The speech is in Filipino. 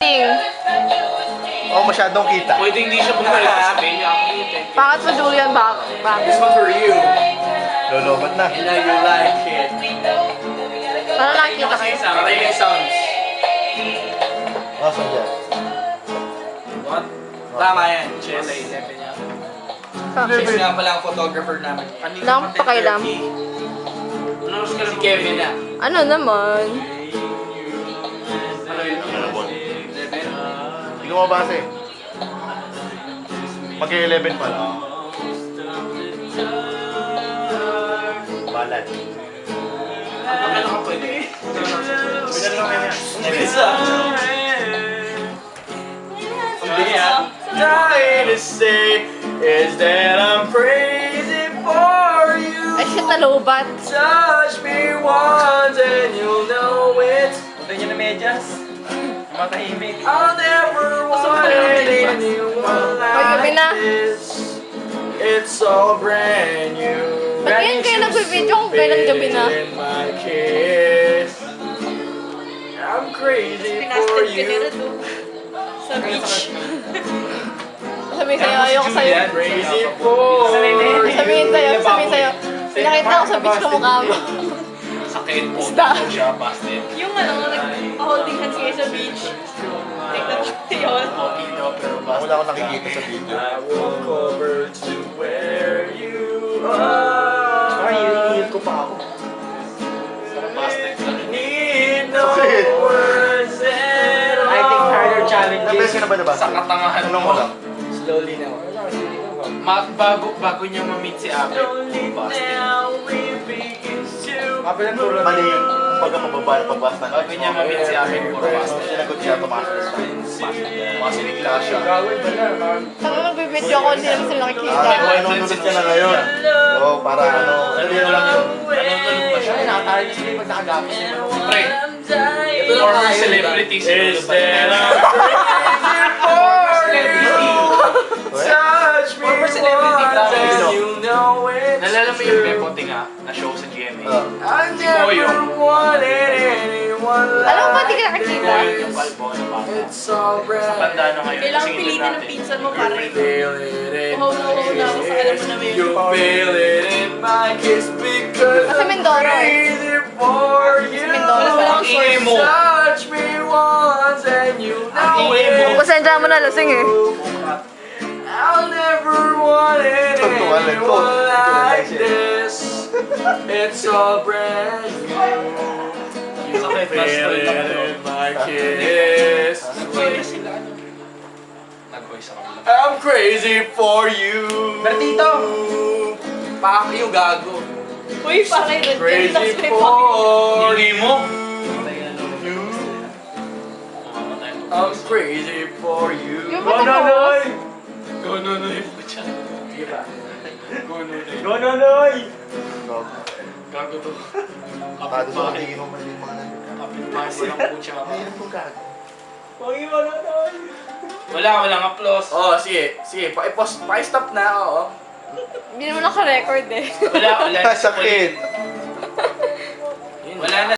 Oh, masyadong kita. Pwede hindi siya bumalik sa Spain niya ako dito. Bakit mo Julian back? This one for you. Lolobat na. And you like it. Para nakikita kayo. Maraming sounds. Nasaan dyan? What? Tama yan. Chess. 11 niya. Chess nga pala ang photographer namin. Lang pakailam. Si Kevin na. Ano naman? Ano yun? Hindi ko mabasa eh. Mag-11 pa lang. Balad. Ano ka pwede? Pwede na lang yan. Bisa. Trying to say is that I'm crazy for you. Ay, shit, nalubat. Touch me once and you'll know it. Punta niyo na medyas. Matahimik. I'll never want anyone Pag-gabi like na. this. It's all brand new. Ba't ngayon kayo nagbibideo kung kailan gabi na? In my kiss. I'm crazy for you. Sa beach. Sabihin sa'yo, ayoko sa'yo. Crazy for Sabihin sa'yo. Pinakita ko sa beach ko mukha mo. Sakit po. Isda. Siya, busted. Yung nag-holding hands kayo sa beach. Tignan mo yun. Wala akong nakikita sa video. I will cover to where you are. Ay, iniinit ko pa ako. Need no Sakit. words at all. I think harder challenges. Nabes ka na ba diba? Sa katangahan Tanong mo lang. Slowly now. Bago niya ma-meet si Abe. Busted. Now we begin to Kapag ang tulad. Mali yun. Kumbaga pababa na pagbasta ng Bago niya ma-meet si Abe, puro busted. Sinagot siya, tumakas na siya. Masinikla siya. Gawin ba na? Sabi magbibideo ko, hindi naman sila nakikita. Ay, nununod ka na ngayon. Oo, para ano. Ano yun lang yun. Nanonood ba siya? Ay, nakatayo na sila pag nakagapos. Pre, ito lang mga celebrities. Is there Touch me Former celebrity once and you know it. Nalala mo yung Bepote nga na show sa GMA? Ah. I never wanted anyone like Alam mo ba, di ka nakikita? yung kalbo na bata. It's all brand. Tanda na ngayon. Kailangan singilin pilitin ng natin. pinsan mo para You feel it in uhaw na uhaw na ako sa alam mo na may You feel it in my kiss because Sa Mindoro eh. crazy for you. Mindoro ba? Ang ingay mo. Touch me once and you know it. Pasensya mo na, lasing eh. I'll never want Tuntuan lang to. anyone like this. It's all brand new. Feel it in my kiss. I'm crazy for you. Bertito! Pak yung gago. Uy, parang yun. Crazy for Hindi you. mo. I'm crazy for you. Yung ba tapos? Gononoy po siya. Gononoy. Gononoy! Gago to. Baka doon sa tingin mo mali yung mga nandun. Kapit-bahay lang po siya. Ayun po gago. Pogi Gononoy! Walang applause. Oh, sige. Sige, pa-stop na, oo. Hindi naman naka-record eh. Wala. Sakit. Wala na.